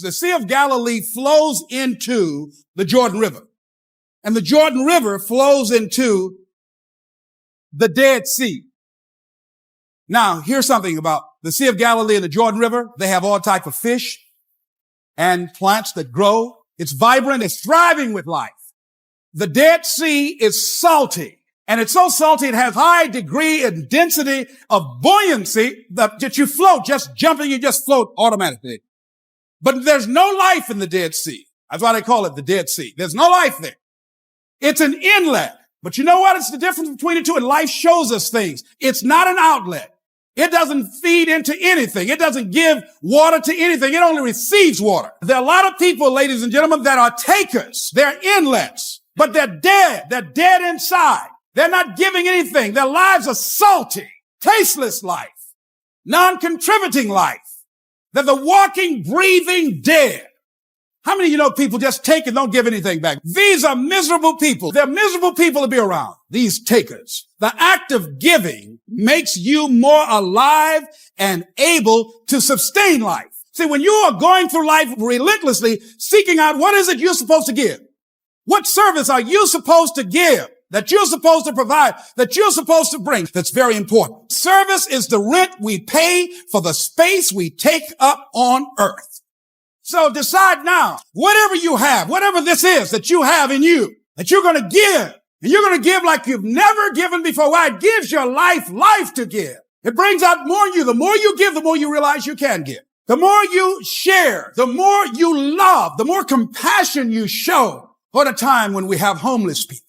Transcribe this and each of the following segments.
The Sea of Galilee flows into the Jordan River. And the Jordan River flows into the Dead Sea. Now, here's something about the Sea of Galilee and the Jordan River. They have all types of fish and plants that grow. It's vibrant. It's thriving with life. The Dead Sea is salty. And it's so salty, it has high degree and density of buoyancy that you float, just jumping, you just float automatically. But there's no life in the Dead Sea. That's why they call it the Dead Sea. There's no life there. It's an inlet. But you know what? It's the difference between the two. And life shows us things. It's not an outlet. It doesn't feed into anything. It doesn't give water to anything. It only receives water. There are a lot of people, ladies and gentlemen, that are takers. They're inlets, but they're dead. They're dead inside. They're not giving anything. Their lives are salty, tasteless life, non-contributing life. They're the walking, breathing dead. How many of you know people just take and don't give anything back? These are miserable people. They're miserable people to be around, these takers. The act of giving makes you more alive and able to sustain life. See, when you are going through life relentlessly, seeking out what is it you're supposed to give? What service are you supposed to give? That you're supposed to provide, that you're supposed to bring. That's very important. Service is the rent we pay for the space we take up on earth. So decide now, whatever you have, whatever this is that you have in you, that you're going to give, and you're going to give like you've never given before. Why? It gives your life to give. It brings out more in you. The more you give, the more you realize you can give. The more you share, the more you love, the more compassion you show. What a time when we have homeless people.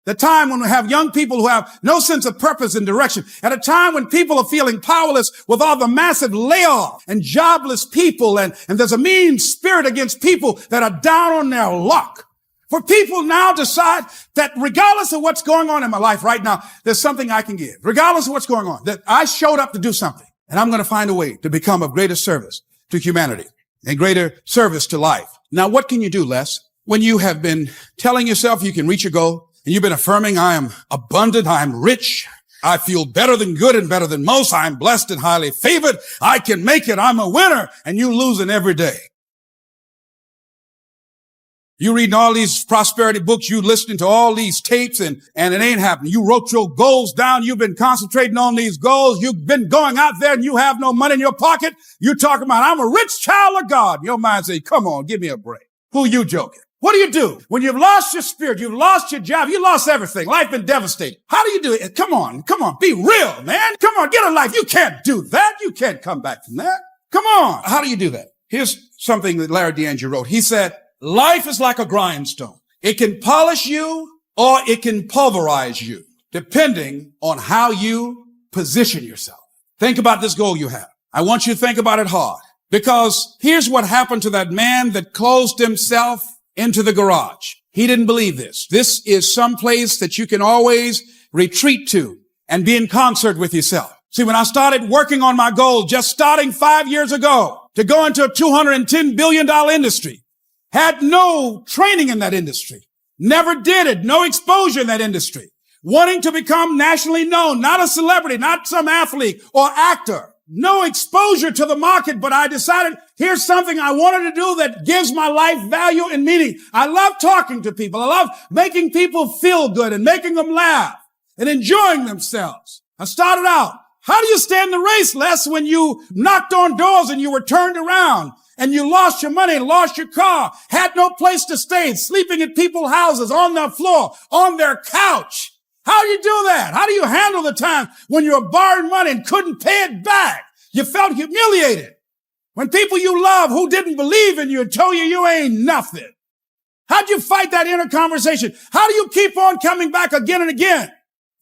The time when we have young people who have no sense of purpose and direction. At a time when people are feeling powerless with all the massive layoff and jobless people. And there's a mean spirit against people that are down on their luck. For people now decide that regardless of what's going on in my life right now, there's something I can give. Regardless of what's going on, that I showed up to do something. And I'm going to find a way to become of greater service to humanity and greater service to life. Now, what can you do, Les? When you have been telling yourself you can reach your goal, and you've been affirming, I am abundant, I am rich, I feel better than good and better than most, I am blessed and highly favored, I can make it, I'm a winner, and you losing every day. You reading all these prosperity books, you listening to all these tapes, and it ain't happening. You wrote your goals down, you've been concentrating on these goals, you've been going out there and you have no money in your pocket, you're talking about, I'm a rich child of God. Your mind say, come on, give me a break. Who you joking? What do you do? When you've lost your spirit, you've lost your job, you lost everything. Life been devastated. How do you do it? Come on. Be real, man. Come on, get a life. You can't do that. You can't come back from that. Come on. How do you do that? Here's something that Larry DeAngelo wrote. He said, life is like a grindstone. It can polish you or it can pulverize you, depending on how you position yourself. Think about this goal you have. I want you to think about it hard, because here's what happened to that man that closed himself into the garage. He didn't believe this. This is some place that you can always retreat to and be in concert with yourself. See, when I started working on my goal, just starting 5 years ago to go into a $210 billion industry, had no training in that industry, never did it, no exposure in that industry, wanting to become nationally known, not a celebrity, not some athlete or actor. No exposure to the market, but I decided here's something I wanted to do that gives my life value and meaning. I love talking to people. I love making people feel good and making them laugh and enjoying themselves. I started out, how do you stay in the race, Les, when you knocked on doors and you were turned around and you lost your money and lost your car, had no place to stay, sleeping in people's houses, on their floor, on their couch? How do you do that? How do you handle the time when you were borrowing money and couldn't pay it back? You felt humiliated. When people you love who didn't believe in you and told you ain't nothing. How'd you fight that inner conversation? How do you keep on coming back again and again?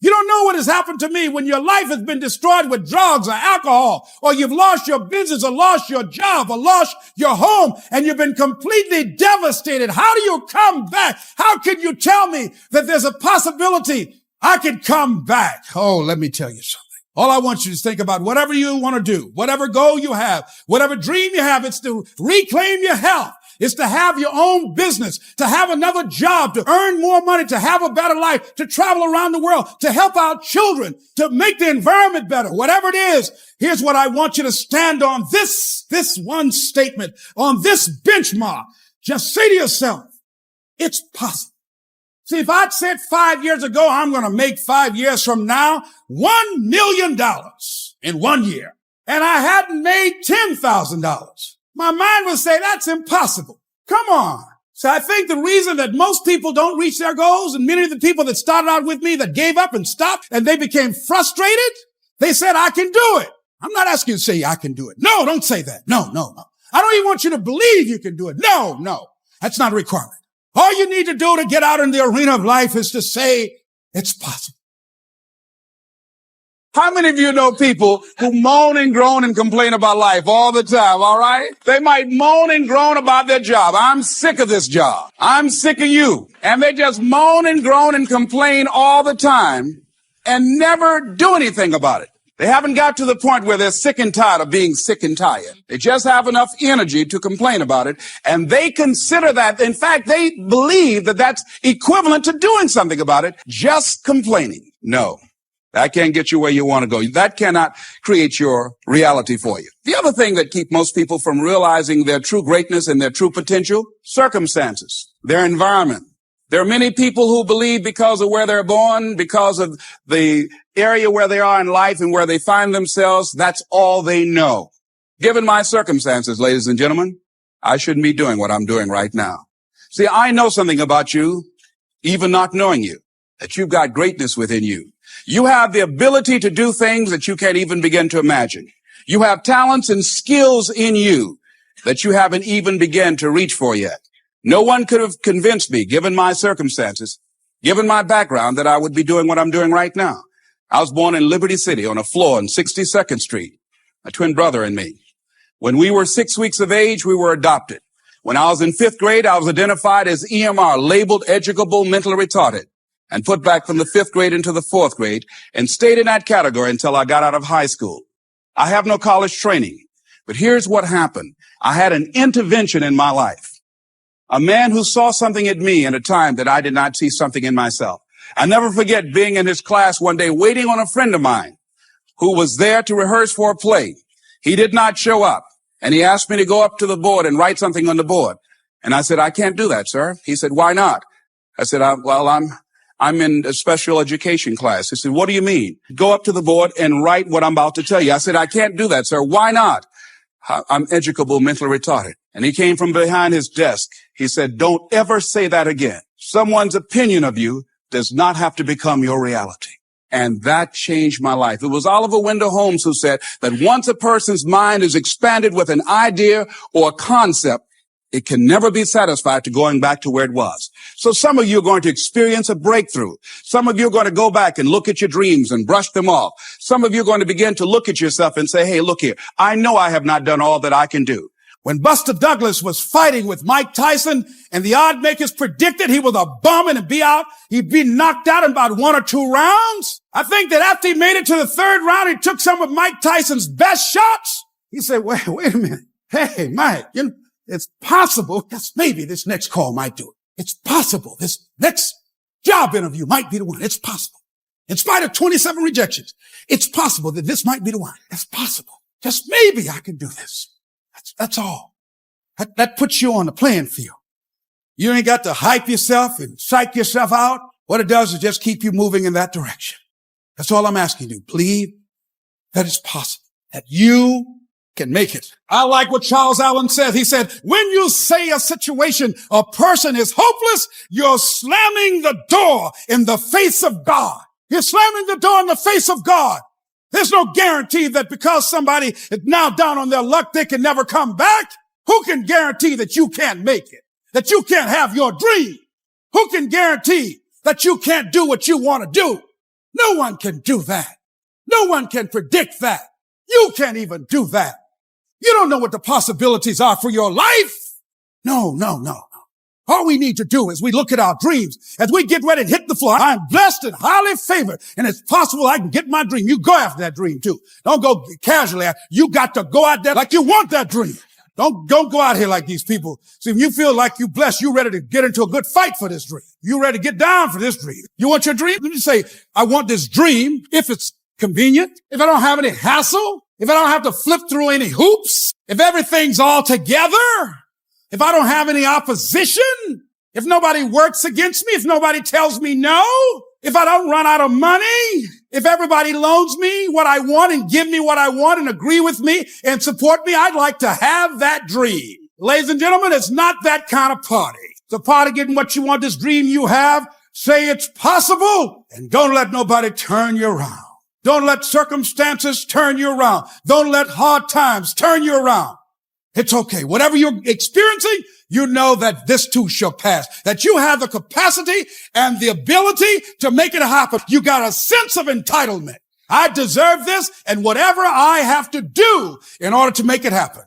You don't know what has happened to me when your life has been destroyed with drugs or alcohol, or you've lost your business or lost your job or lost your home and you've been completely devastated. How do you come back? How can you tell me that there's a possibility I can come back? Oh, let me tell you something. All I want you to think about, whatever you want to do, whatever goal you have, whatever dream you have, it's to reclaim your health is to have your own business, to have another job, to earn more money, to have a better life, to travel around the world, to help out children, to make the environment better, whatever it is. Here's what I want you to stand on, this one statement, on this benchmark. Just say to yourself, it's possible. See, if I'd said 5 years ago, I'm going to make 5 years from now $1 million in 1 year, and I hadn't made $10,000, my mind would say, that's impossible. Come on. So I think the reason that most people don't reach their goals, and many of the people that started out with me that gave up and stopped and they became frustrated, they said, I can do it. I'm not asking you to say I can do it. No, don't say that. No. I don't even want you to believe you can do it. No. That's not a requirement. All you need to do to get out in the arena of life is to say, it's possible. How many of you know people who moan and groan and complain about life all the time, all right? They might moan and groan about their job. I'm sick of this job. I'm sick of you. And they just moan and groan and complain all the time and never do anything about it. They haven't got to the point where they're sick and tired of being sick and tired. They just have enough energy to complain about it, and they consider that, in fact, they believe that that's equivalent to doing something about it, just complaining. No, that can't get you where you want to go. That cannot create your reality for you. The other thing that keeps most people from realizing their true greatness and their true potential, circumstances, their environment. There are many people who believe because of where they're born, because of the area where they are in life and where they find themselves, that's all they know. Given my circumstances, ladies and gentlemen, I shouldn't be doing what I'm doing right now. See, I know something about you, even not knowing you, that you've got greatness within you. You have the ability to do things that you can't even begin to imagine. You have talents and skills in you that you haven't even begun to reach for yet. No one could have convinced me, given my circumstances, given my background, that I would be doing what I'm doing right now. I was born in Liberty City on a floor on 62nd Street, a twin brother and me. When we were 6 weeks of age, we were adopted. When I was in 5th grade, I was identified as EMR, labeled educable mentally retarded, and put back from the 5th grade into the 4th grade and stayed in that category until I got out of high school. I have no college training, but here's what happened. I had an intervention in my life. A man who saw something in me in a time that I did not see something in myself. I never forget being in his class one day waiting on a friend of mine who was there to rehearse for a play. He did not show up, and he asked me to go up to the board and write something on the board. And I said, I can't do that, sir. He said, why not? I said, I'm in a special education class. He said, what do you mean? Go up to the board and write what I'm about to tell you. I said, I can't do that, sir. Why not? I'm educable mentally retarded. And he came from behind his desk. He said, don't ever say that again. Someone's opinion of you does not have to become your reality. And that changed my life. It was Oliver Wendell Holmes who said that once a person's mind is expanded with an idea or a concept, it can never be satisfied to going back to where it was. So some of you are going to experience a breakthrough. Some of you are going to go back and look at your dreams and brush them off. Some of you are going to begin to look at yourself and say, hey, look here, I know I have not done all that I can do. When Buster Douglas was fighting with Mike Tyson and the odd makers predicted he was a bum and he'd be knocked out in about 1 or 2 rounds. I think that after he made it to the 3rd round, he took some of Mike Tyson's best shots. He said, wait a minute. Hey, Mike, it's possible. Yes, maybe this next call might do it. It's possible. This next job interview might be the one. It's possible. In spite of 27 rejections, it's possible that this might be the one. It's possible. Just maybe I can do this. That's all. That puts you on the playing field. You ain't got to hype yourself and psych yourself out. What it does is just keep you moving in that direction. That's all I'm asking you. Believe that it's possible, that you can make it. I like what Charles Allen said. He said, when you say a situation, a person is hopeless, you're slamming the door in the face of God. You're slamming the door in the face of God. There's no guarantee that because somebody is now down on their luck, they can never come back. Who can guarantee that you can't make it? That you can't have your dream? Who can guarantee that you can't do what you want to do? No one can do that. No one can predict that. You can't even do that. You don't know what the possibilities are for your life. No. All we need to do is we look at our dreams as we get ready to hit the floor. I'm blessed and highly favored, and it's possible I can get my dream. You go after that dream too. Don't go casually. You got to go out there like you want that dream. Don't go out here like these people. See, if you feel like you're blessed, you're ready to get into a good fight for this dream. You're ready to get down for this dream. You want your dream? Let me say, I want this dream if it's convenient, if I don't have any hassle, if I don't have to flip through any hoops, if everything's all together, if I don't have any opposition, if nobody works against me, if nobody tells me no, if I don't run out of money, if everybody loans me what I want and give me what I want and agree with me and support me, I'd like to have that dream. Ladies and gentlemen, it's not that kind of party. It's a party getting what you want, this dream you have. Say it's possible and don't let nobody turn you around. Don't let circumstances turn you around. Don't let hard times turn you around. It's okay. Whatever you're experiencing, you know that this too shall pass, that you have the capacity and the ability to make it happen. You got a sense of entitlement. I deserve this, and whatever I have to do in order to make it happen,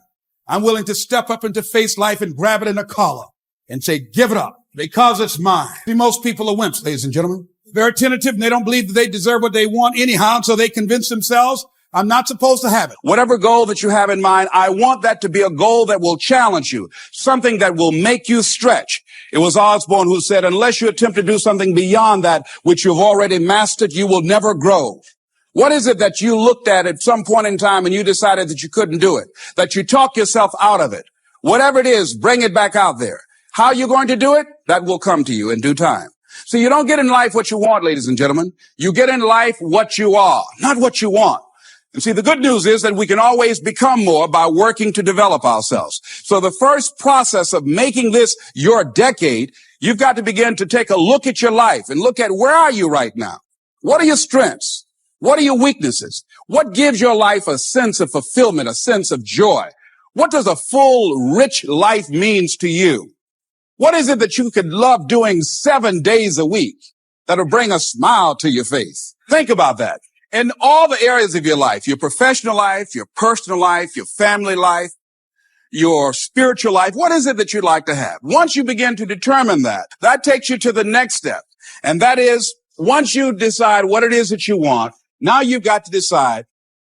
I'm willing to step up and to face life and grab it in a collar and say, give it up because it's mine. See, most people are wimps, ladies and gentlemen. Very tentative, and they don't believe that they deserve what they want anyhow, and so they convince themselves, I'm not supposed to have it. Whatever goal that you have in mind, I want that to be a goal that will challenge you, something that will make you stretch. It was Osborne who said, unless you attempt to do something beyond that which you've already mastered, you will never grow. What is it that you looked at some point in time and you decided that you couldn't do it, that you talk yourself out of it? Whatever it is, bring it back out there. How you're going to do it, that will come to you in due time. So you don't get in life what you want, ladies and gentlemen. You get in life what you are, not what you want. And see, the good news is that we can always become more by working to develop ourselves. So the first process of making this your decade, you've got to begin to take a look at your life and look at where are you right now? What are your strengths? What are your weaknesses? What gives your life a sense of fulfillment, a sense of joy? What does a full, rich life means to you? What is it that you could love doing 7 days a week that'll bring a smile to your face? Think about that. In all the areas of your life, your professional life, your personal life, your family life, your spiritual life, what is it that you'd like to have? Once you begin to determine that, that takes you to the next step. And that is, once you decide what it is that you want, now you've got to decide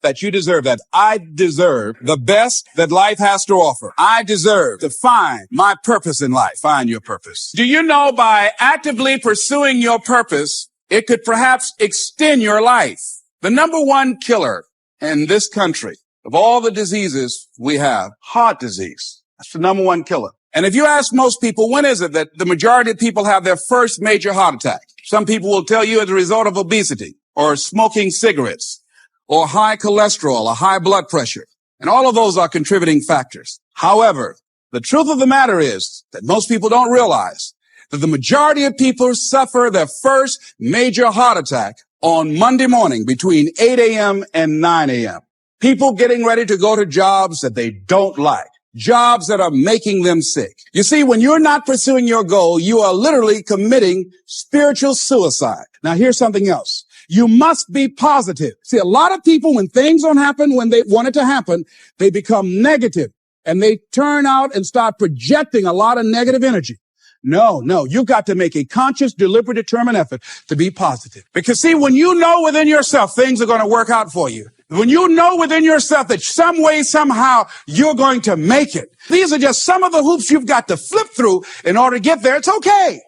that you deserve that. I deserve the best that life has to offer. I deserve to find my purpose in life. Find your purpose. Do you know by actively pursuing your purpose, it could perhaps extend your life? The number one killer in this country of all the diseases we have, heart disease. That's the number one killer. And if you ask most people, when is it that the majority of people have their first major heart attack? Some people will tell you as a result of obesity or smoking cigarettes, or high cholesterol, or high blood pressure. And all of those are contributing factors. However, the truth of the matter is that most people don't realize that the majority of people suffer their first major heart attack on Monday morning between 8 a.m. and 9 a.m. People getting ready to go to jobs that they don't like, jobs that are making them sick. You see, when you're not pursuing your goal, you are literally committing spiritual suicide. Now, here's something else. You must be positive. See, a lot of people, when things don't happen when they want it to happen, they become negative and they turn out and start projecting a lot of negative energy. No, you've got to make a conscious, deliberate, determined effort to be positive. Because see, when you know within yourself things are going to work out for you, when you know within yourself that some way, somehow, you're going to make it, these are just some of the hoops you've got to flip through in order to get there. It's okay.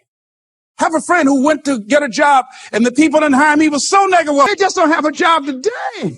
Have a friend who went to get a job and the people didn't hire him. He was so negative. Well, they just don't have a job today.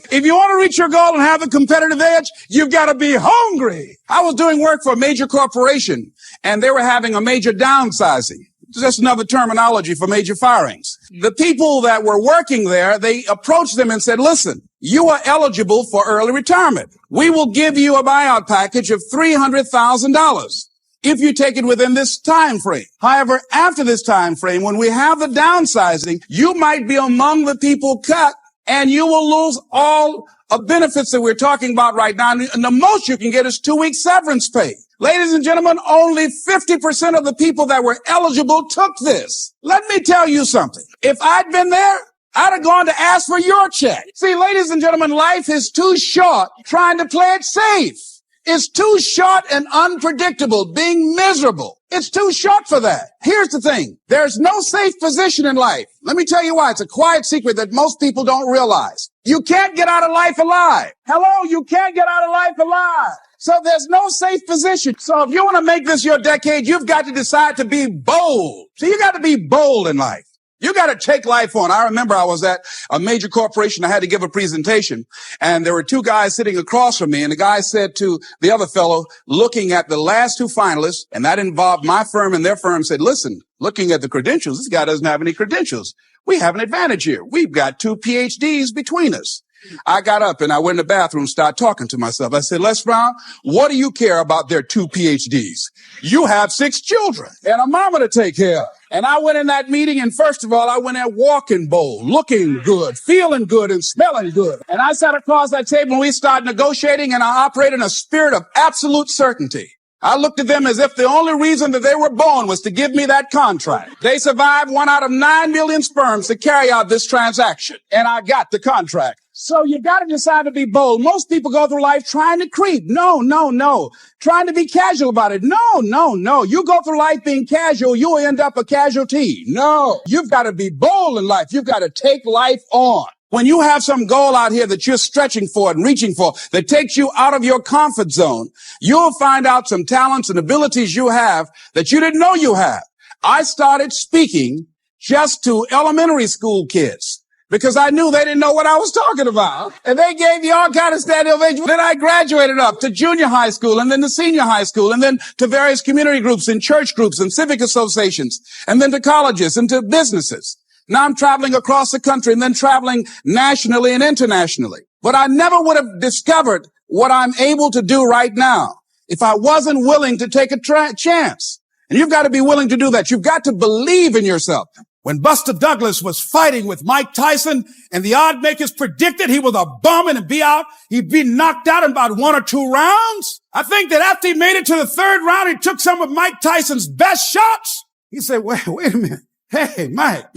If you want to reach your goal and have a competitive edge, you've got to be hungry. I was doing work for a major corporation and they were having a major downsizing. Just another terminology for major firings. The people that were working there, they approached them and said, listen, you are eligible for early retirement. We will give you a buyout package of $300,000. if you take it within this time frame. However, after this time frame, when we have the downsizing, you might be among the people cut and you will lose all of benefits that we're talking about right now. And the most you can get is 2 weeks severance pay. Ladies and gentlemen, only 50% of the people that were eligible took this. Let me tell you something. If I'd been there, I'd have gone to ask for your check. See, ladies and gentlemen, life is too short trying to play it safe. is too short and unpredictable. Being miserable, it's too short for that. Here's the thing. There's no safe position in life. Let me tell you why. It's a quiet secret that most people don't realize. You can't get out of life alive. Hello, you can't get out of life alive. So there's no safe position. So if you want to make this your decade, you've got to decide to be bold. So you got to be bold in life. You got to take life on. I remember I was at a major corporation. I had to give a presentation, and there were two guys sitting across from me, and the guy said to the other fellow, looking at the last two finalists, and that involved my firm and their firm, said, listen, looking at the credentials, this guy doesn't have any credentials. We have an advantage here. We've got 2 PhDs between us. I got up and I went in the bathroom, started talking to myself. I said, Lesbrown, what do you care about their 2 PhDs? You have 6 children and a mama to take care of. And I went in that meeting, and first of all, I went there walking bold, looking good, feeling good, and smelling good. And I sat across that table and we started negotiating, and I operated in a spirit of absolute certainty. I looked at them as if the only reason that they were born was to give me that contract. They survived 1 out of 9 million sperms to carry out this transaction, and I got the contract. So you got to decide to be bold. Most people go through life trying to creep. No. Trying to be casual about it. No. You go through life being casual, you'll end up a casualty. No. You've got to be bold in life. You've got to take life on. When you have some goal out here that you're stretching for and reaching for that takes you out of your comfort zone, you'll find out some talents and abilities you have that you didn't know you have. I started speaking just to elementary school kids, because I knew they didn't know what I was talking about. And they gave me all kind of standing ovation. Then I graduated up to junior high school, and then to senior high school, and then to various community groups and church groups and civic associations, and then to colleges and to businesses. Now I'm traveling across the country and then traveling nationally and internationally. But I never would have discovered what I'm able to do right now if I wasn't willing to take a chance. And you've got to be willing to do that. You've got to believe in yourself. When Buster Douglas was fighting with Mike Tyson and the odd makers predicted he was a bum and be out, he'd be knocked out in about 1 or 2 rounds. I think that after he made it to the 3rd round, he took some of Mike Tyson's best shots. He said, wait a minute. Hey, Mike,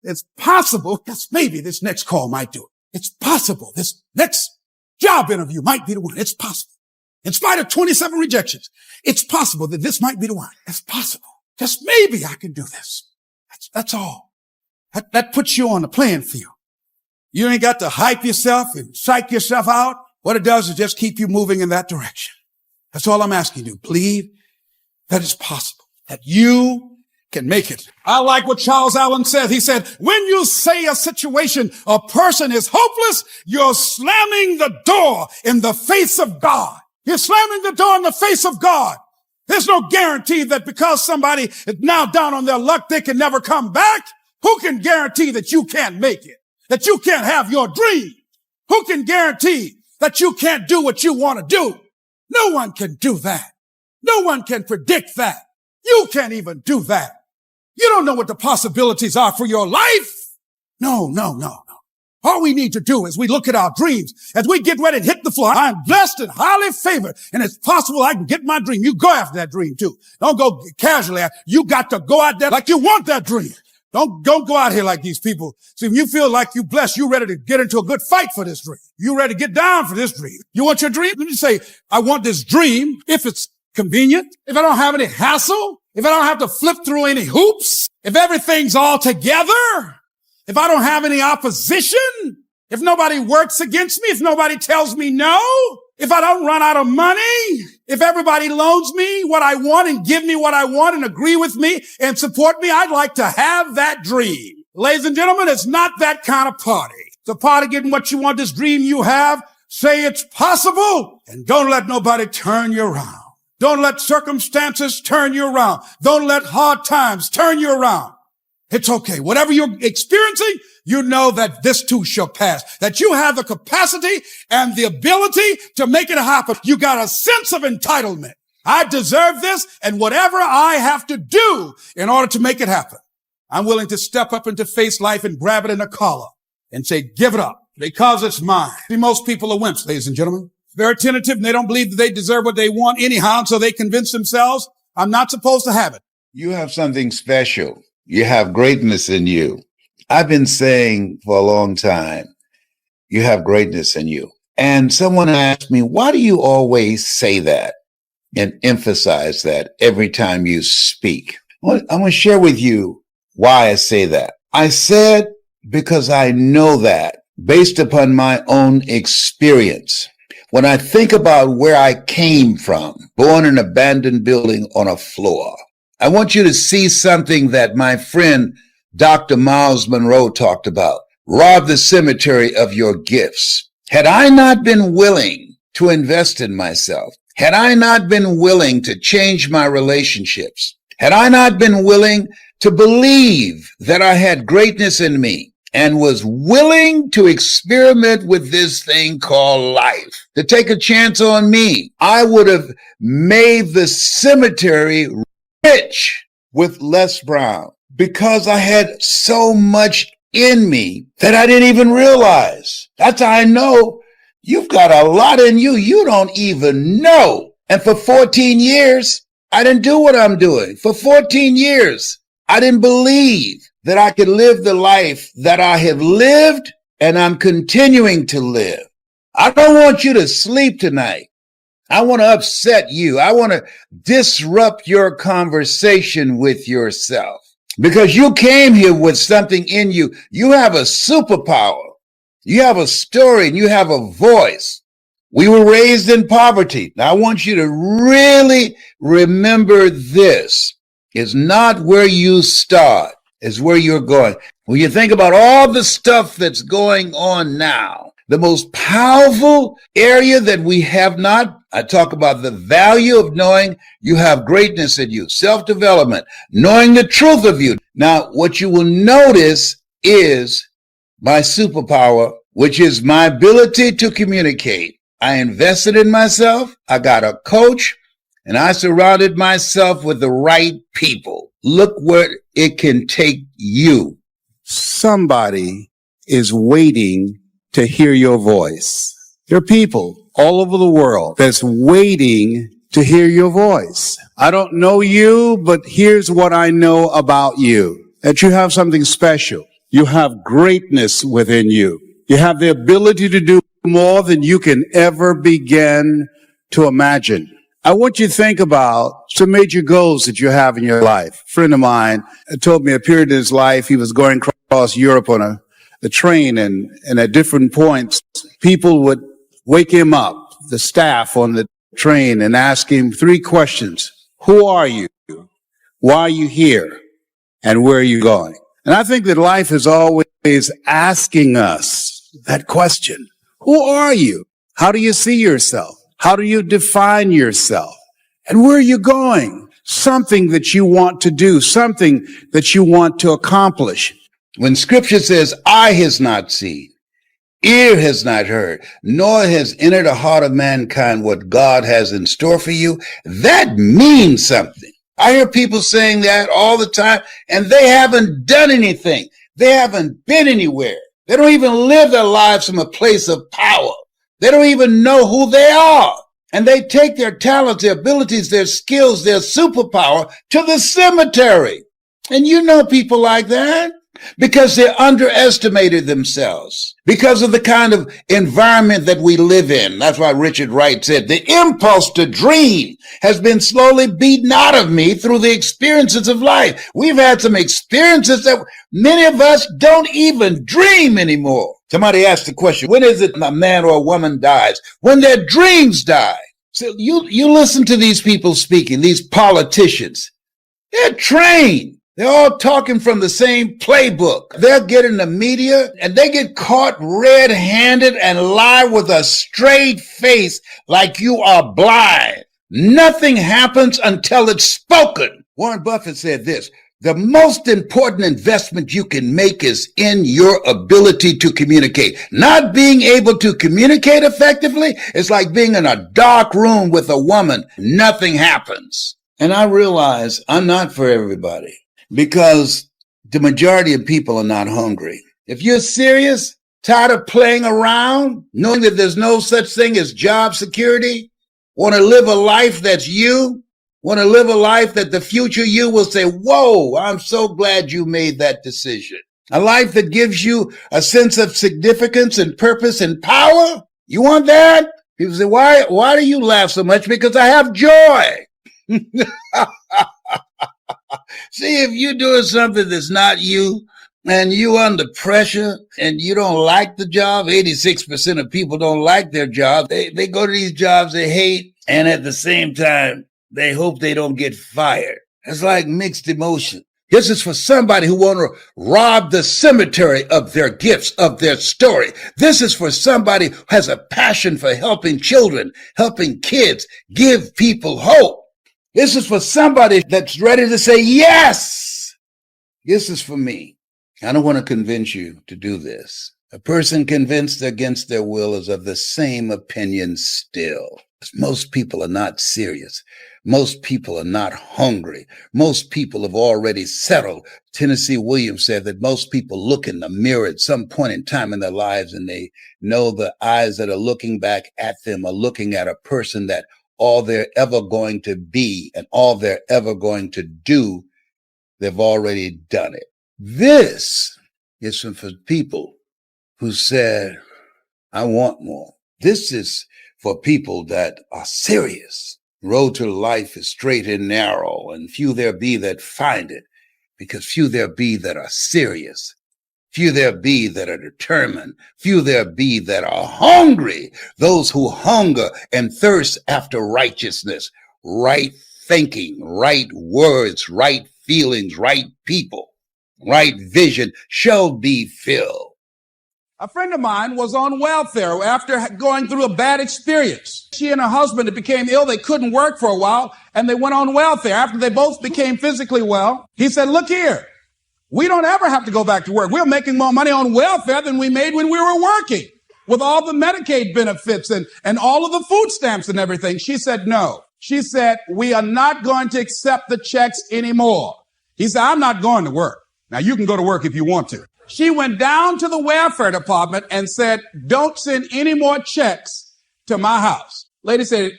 it's possible. Yes, maybe this next call might do it. It's possible. This next job interview might be the one. It's possible. In spite of 27 rejections, it's possible that this might be the one. It's possible. Just maybe I can do this. That's all. That puts you on the playing field. You ain't got to hype yourself and psych yourself out. What it does is just keep you moving in that direction. That's all I'm asking you. Believe that it's possible, that you can make it. I like what Charles Allen said. He said, when you say a situation, a person is hopeless, you're slamming the door in the face of God. You're slamming the door in the face of God. There's no guarantee that because somebody is now down on their luck, they can never come back. Who can guarantee that you can't make it? That you can't have your dream? Who can guarantee that you can't do what you want to do? No one can do that. No one can predict that. You can't even do that. You don't know what the possibilities are for your life. No. All we need to do is we look at our dreams as we get ready to hit the floor. I'm blessed and highly favored, and it's possible I can get my dream. You go after that dream too. Don't go casually. You got to go out there like you want that dream. Don't go out here like these people. See, when you feel like you're blessed, you're ready to get into a good fight for this dream. You're ready to get down for this dream. You want your dream? Let me say, I want this dream if it's convenient, if I don't have any hassle, if I don't have to flip through any hoops, if everything's all together, if I don't have any opposition, if nobody works against me, if nobody tells me no, if I don't run out of money, if everybody loans me what I want and give me what I want and agree with me and support me, I'd like to have that dream. Ladies and gentlemen, it's not that kind of party. It's a party getting what you want, this dream you have. Say it's possible, and don't let nobody turn you around. Don't let circumstances turn you around. Don't let hard times turn you around. It's okay. Whatever you're experiencing, you know that this too shall pass, that you have the capacity and the ability to make it happen. You got a sense of entitlement. I deserve this, and whatever I have to do in order to make it happen, I'm willing to step up and to face life and grab it in a collar and say, give it up because it's mine. See, most people are wimps, ladies and gentlemen. Very tentative, and they don't believe that they deserve what they want anyhow, so they convince themselves, I'm not supposed to have it. You have something special. You have greatness in you. I've been saying for a long time, you have greatness in you. And someone asked me, why do you always say that and emphasize that every time you speak? Well, I'm going to share with you why I say that. I said because I know that based upon my own experience. When I think about where I came from, born in an abandoned building on a floor, I want you to see something that my friend Dr. Miles Monroe talked about. Rob the cemetery of your gifts. Had I not been willing to invest in myself, had I not been willing to change my relationships, had I not been willing to believe that I had greatness in me and was willing to experiment with this thing called life, to take a chance on me, I would have made the cemetery rich with lesbrown because I had so much in me that I didn't even realize. That's how I know you've got a lot in you you don't even know. And for 14 years, I didn't do what I'm doing. For 14 years, I didn't believe that I could live the life that I have lived and I'm continuing to live. I don't want you to sleep tonight. I want to upset you. I want to disrupt your conversation with yourself because you came here with something in you. You have a superpower. You have a story and you have a voice. We were raised in poverty. Now I want you to really remember this. It's not where you start, it's where you're going. When you think about all the stuff that's going on now, the most powerful area that we have not, I talk about the value of knowing you have greatness in you, self-development, knowing the truth of you. Now, what you will notice is my superpower, which is my ability to communicate. I invested in myself. I got a coach and I surrounded myself with the right people. Look where it can take you. Somebody is waiting to hear your voice. There are people all over the world that's waiting to hear your voice. I don't know you, but here's what I know about you. That you have something special. You have greatness within you. You have the ability to do more than you can ever begin to imagine. I want you to think about some major goals that you have in your life. A friend of mine told me a period in his life he was going across Europe on a train and at different points, people would wake him up, the staff on the train, and ask him 3 questions. Who are you? Why are you here? And where are you going? And I think that life is always asking us that question. Who are you? How do you see yourself? How do you define yourself? And where are you going? Something that you want to do, something that you want to accomplish. When scripture says, eye has not seen, ear has not heard, nor has entered the heart of mankind what God has in store for you, that means something. I hear people saying that all the time, and they haven't done anything. They haven't been anywhere. They don't even live their lives from a place of power. They don't even know who they are. And they take their talents, their abilities, their skills, their superpower to the cemetery. And you know people like that because they underestimated themselves because of the kind of environment that we live in. That's why Richard Wright said, the impulse to dream has been slowly beaten out of me through the experiences of life. We've had some experiences that many of us don't even dream anymore. Somebody asked the question, when is it a man or a woman dies? When their dreams die. So you listen to these people speaking, these politicians. They're trained. They're all talking from the same playbook. They'll get in the media and they get caught red-handed and lie with a straight face like you are blind. Nothing happens until it's spoken. Warren Buffett said this, the most important investment you can make is in your ability to communicate. Not being able to communicate effectively is like being in a dark room with a woman. Nothing happens. And I realize I'm not for everybody because the majority of people are not hungry. If you're serious, tired of playing around, knowing that there's no such thing as job security, want to live a life that's you, want to live a life that the future you will say, whoa, I'm so glad you made that decision. A life that gives you a sense of significance and purpose and power. You want that? People say, why do you laugh so much? Because I have joy. See, if you're doing something that's not you and you under pressure and you don't like the job, 86% of people don't like their job. They go to these jobs they hate, and at the same time, they hope they don't get fired. It's like mixed emotion. This is for somebody who want to rob the cemetery of their gifts, of their story. This is for somebody who has a passion for helping children, helping kids, give people hope. This is for somebody that's ready to say, yes, this is for me. I don't want to convince you to do this. A person convinced against their will is of the same opinion still. Most people are not serious. Most people are not hungry. Most people have already settled. Tennessee Williams said that most people look in the mirror at some point in time in their lives, and they know the eyes that are looking back at them are looking at a person that all they're ever going to be and all they're ever going to do, they've already done it. This is for people who said, I want more. This is for people that are serious. Road to life is straight and narrow, and few there be that find it, because few there be that are serious. Few there be that are determined. Few there be that are hungry. Those who hunger and thirst after righteousness, right thinking, right words, right feelings, right people, right vision shall be filled. A friend of mine was on welfare after going through a bad experience. She and her husband became ill. They couldn't work for a while, and they went on welfare. After they both became physically well, he said, look here, we don't ever have to go back to work. We're making more money on welfare than we made when we were working, with all the Medicaid benefits and all of the food stamps and everything. She said, no. She said, we are not going to accept the checks anymore. He said, I'm not going to work. Now, you can go to work if you want to. She went down to the welfare department and said, don't send any more checks to my house. Lady said,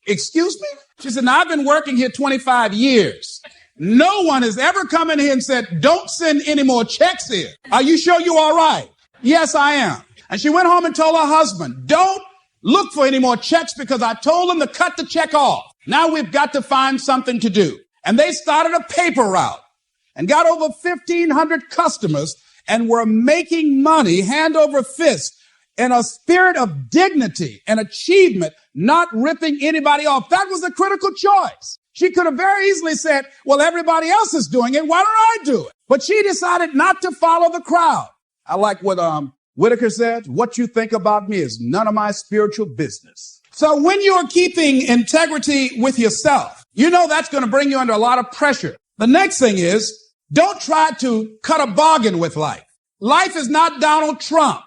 excuse me? She said, now I've been working here 25 years. No one has ever come in here and said, don't send any more checks here. Are you sure you're all right? Yes, I am. And she went home and told her husband, don't look for any more checks because I told them to cut the check off. Now we've got to find something to do. And they started a paper route and got over 1,500 customers and were making money hand over fist in a spirit of dignity and achievement, not ripping anybody off. That was a critical choice. She could have very easily said, well, everybody else is doing it. Why don't I do it? But she decided not to follow the crowd. I like what Whitaker said. What you think about me is none of my spiritual business. So when you're keeping integrity with yourself, you know that's going to bring you under a lot of pressure. The next thing is, don't try to cut a bargain with life. Life is not Donald Trump.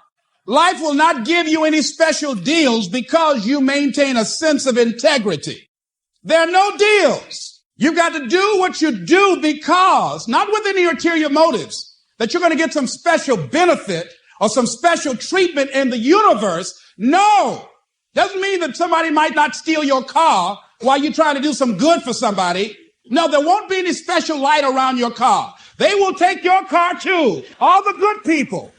Life will not give you any special deals because you maintain a sense of integrity. There are no deals. You've got to do what you do because, not with any ulterior motives, that you're going to get some special benefit or some special treatment in the universe. No. Doesn't mean that somebody might not steal your car while you're trying to do some good for somebody. No, there won't be any special light around your car. They will take your car too. All the good people.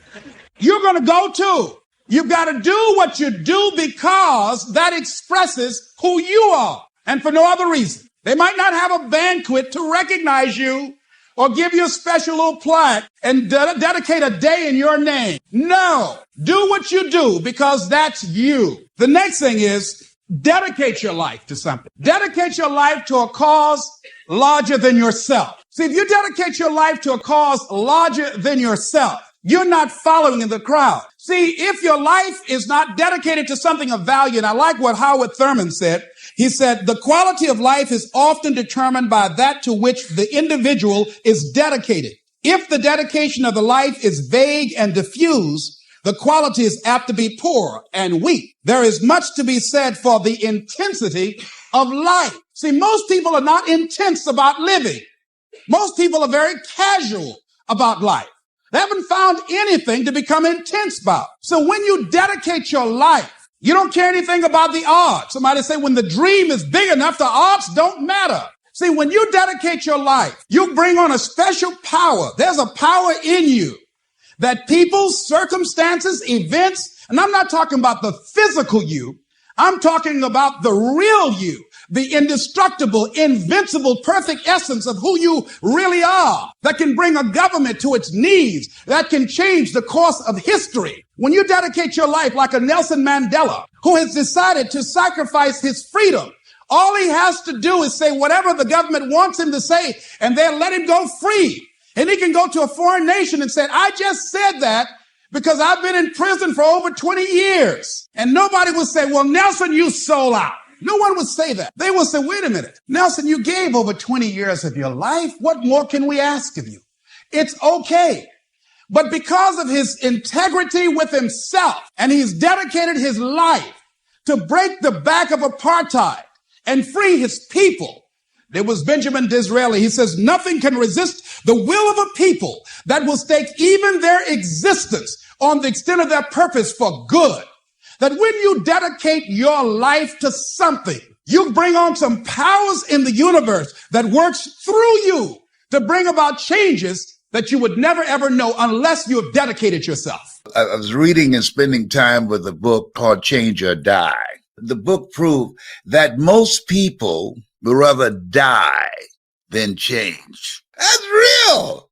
You're going to go too. You've got to do what you do because that expresses who you are and for no other reason. They might not have a banquet to recognize you or give you a special little plaque and dedicate a day in your name. No, do what you do because that's you. The next thing is dedicate your life to something. Dedicate your life to a cause larger than yourself. See, if you dedicate your life to a cause larger than yourself, you're not following in the crowd. See, if your life is not dedicated to something of value, and I like what Howard Thurman said, he said, the quality of life is often determined by that to which the individual is dedicated. If the dedication of the life is vague and diffuse, the quality is apt to be poor and weak. There is much to be said for the intensity of life. See, most people are not intense about living. Most people are very casual about life. They haven't found anything to become intense about. So when you dedicate your life, you don't care anything about the odds. Somebody say when the dream is big enough, the odds don't matter. See, when you dedicate your life, you bring on a special power. There's a power in you that people, circumstances, events And I'm not talking about the physical you. I'm talking about the real you, the indestructible, invincible, perfect essence of who you really are, that can bring a government to its knees, that can change the course of history. When you dedicate your life like a Nelson Mandela, who has decided to sacrifice his freedom, all he has to do is say whatever the government wants him to say, and they'll let him go free. And he can go to a foreign nation and say, I just said that because I've been in prison for over 20 years. And nobody would say, well, Nelson, you sold out. No one would say that. They would say, wait a minute, Nelson, you gave over 20 years of your life. What more can we ask of you? It's okay. But because of his integrity with himself, and he's dedicated his life to break the back of apartheid and free his people. There was Benjamin Disraeli. He says, nothing can resist the will of a people that will stake even their existence on the extent of their purpose for good. That when you dedicate your life to something, you bring on some powers in the universe that works through you to bring about changes that you would never, ever know unless you have dedicated yourself. I was reading and spending time with a book called Change or Die. The book proved that most people would rather die than change. That's real.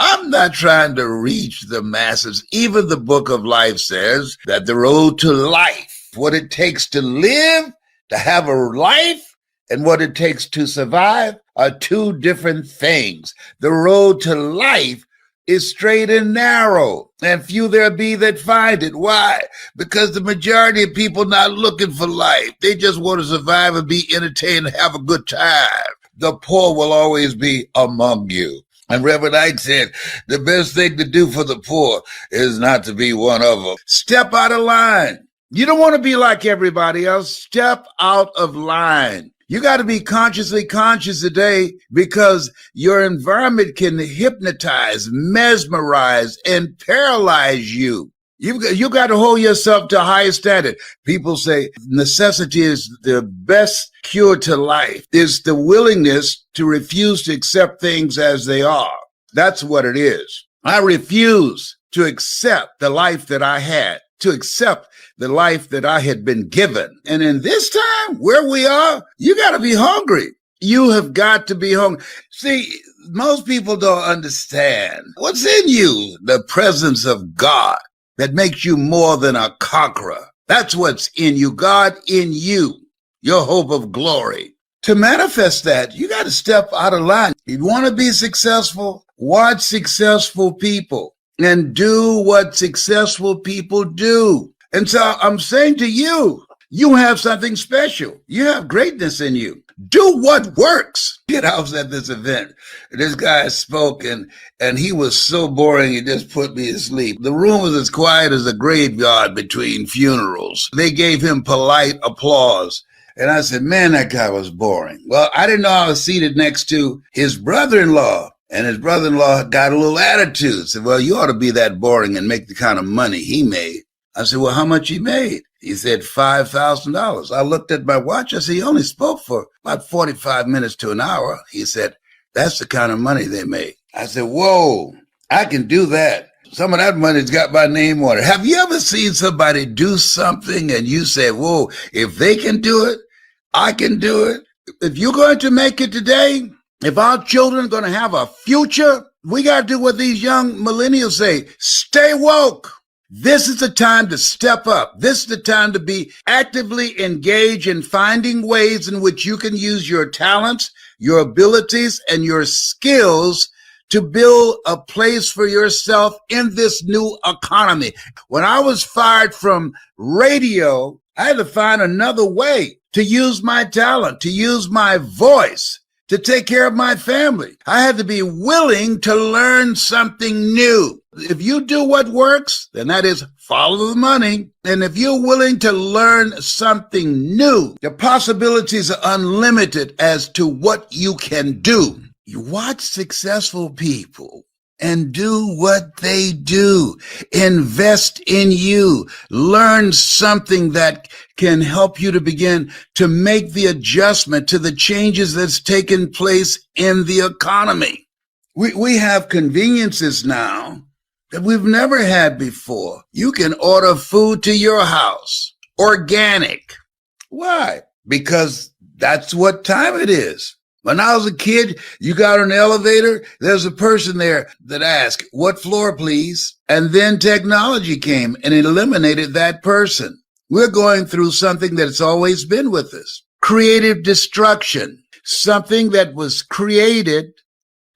I'm not trying to reach the masses. Even the book of life says that the road to life, what it takes to live, to have a life, and what it takes to survive are two different things. The road to life is straight and narrow, and few there be that find it. Why? Because the majority of people not looking for life. They just want to survive and be entertained and have a good time. The poor will always be among you. And Reverend Knight said, the best thing to do for the poor is not to be one of them. Step out of line. You don't want to be like everybody else. Step out of line. You got to be consciously conscious today, because your environment can hypnotize, mesmerize, and paralyze you. You got to hold yourself to a higher standard. People say necessity is the best cure to life. It's the willingness to refuse to accept things as they are. That's what it is. I refuse to accept the life that I had, to accept the life that I had been given. And in this time where we are, you got to be hungry. You have got to be hungry. See, most people don't understand what's in you, the presence of God that makes you more than a conqueror. That's what's in you, God in you, your hope of glory. To manifest that, you got to step out of line. If you want to be successful, watch successful people and do what successful people do. And so I'm saying to you, you have something special. You have greatness in you. Do what works. I was at this event. This guy spoke and he was so boring, he just put me to sleep. The room was as quiet as a graveyard between funerals. They gave him polite applause. And I said, man, that guy was boring. Well, I didn't know I was seated next to his brother-in-law. And his brother-in-law got a little attitude. Said, well, you ought to be that boring and make the kind of money he made. I said, well, how much he made? He said, $5,000. I looked at my watch. I said, he only spoke for about 45 minutes to an hour. He said, that's the kind of money they made. I said, whoa, I can do that. Some of that money's got my name on it. Have you ever seen somebody do something and you say, whoa, if they can do it, I can do it? If you're going to make it today, if our children are going to have a future, we got to do what these young millennials say, stay woke. This is the time to step up. This is the time to be actively engaged in finding ways in which you can use your talents, your abilities, and your skills to build a place for yourself in this new economy. When I was fired from radio, I had to find another way to use my talent, to use my voice, to take care of my family. I had to be willing to learn something new. If you do what works, then that is follow the money. And if you're willing to learn something new, the possibilities are unlimited as to what you can do. You watch successful people and do what they do. Invest in you. Learn something that can help you to begin to make the adjustment to the changes that's taken place in the economy. We have conveniences now that we've never had before. You can order food to your house, organic. Why? Because that's what time it is. When I was a kid, you got on an elevator, there's a person there that asked, what floor, please? And then technology came and eliminated that person. We're going through something that's always been with us. Creative destruction. Something that was created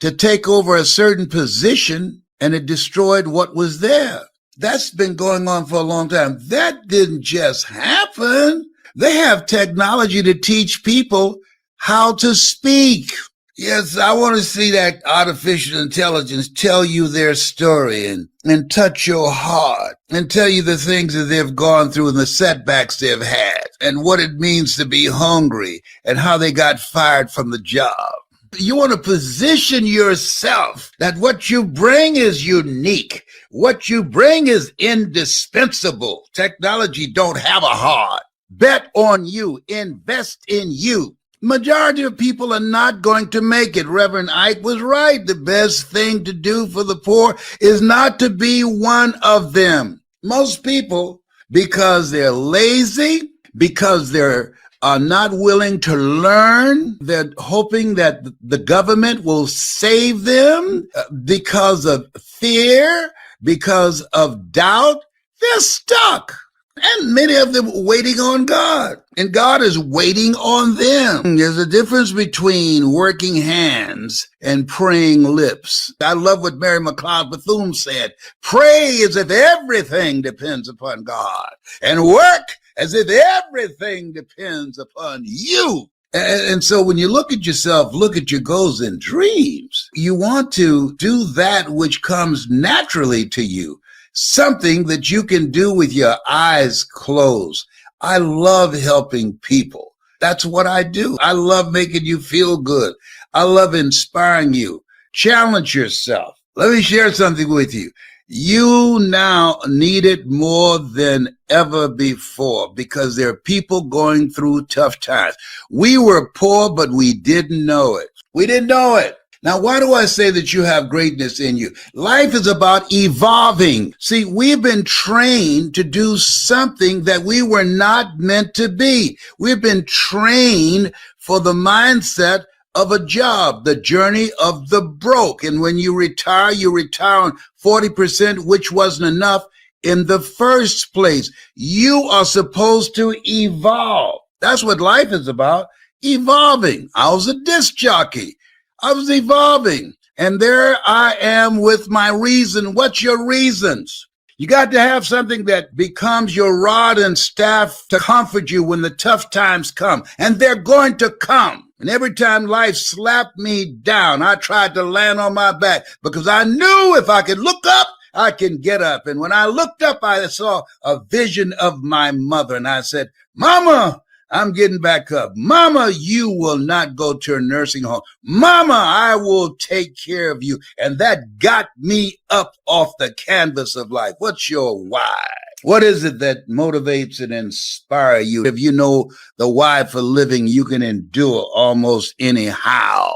to take over a certain position, and it destroyed what was there. That's been going on for a long time. That didn't just happen. They have technology to teach people how to speak. Yes, I want to see that artificial intelligence tell you their story and touch your heart and tell you the things that they've gone through and the setbacks they've had and what it means to be hungry and how they got fired from the job. You want to position yourself that what you bring is unique. What you bring is indispensable. Technology don't have a heart. Bet on you. Invest in you. Majority of people are not going to make it. Reverend Ike was right. The best thing to do for the poor is not to be one of them. Most people, because they're lazy, because they're are not willing to learn, they're hoping that the government will save them because of fear, because of doubt, they're stuck. And many of them waiting on God. And God is waiting on them. There's a difference between working hands and praying lips. I love what Mary McLeod Bethune said. Pray as if everything depends upon God. And work as if everything depends upon you. And so when you look at yourself, look at your goals and dreams, you want to do that which comes naturally to you. Something that you can do with your eyes closed. I love helping people. That's what I do. I love making you feel good. I love inspiring you. Challenge yourself. Let me share something with you. You now need it more than ever before because there are people going through tough times. We were poor, but we didn't know it. We didn't know it. Now, why do I say that you have greatness in you? Life is about evolving. See, we've been trained to do something that we were not meant to be. We've been trained for the mindset of a job, the journey of the broke. And when you retire on 40%, which wasn't enough in the first place. You are supposed to evolve. That's what life is about, evolving. I was a disc jockey. I was evolving. And there I am with my reason. What's your reasons? You got to have something that becomes your rod and staff to comfort you when the tough times come. And they're going to come. And every time life slapped me down, I tried to land on my back because I knew if I could look up, I can get up. And when I looked up, I saw a vision of my mother. And I said, Mama, I'm getting back up. Mama, you will not go to a nursing home. Mama, I will take care of you. And that got me up off the canvas of life. What's your why? What is it that motivates and inspires you? If you know the why for living, you can endure almost anyhow.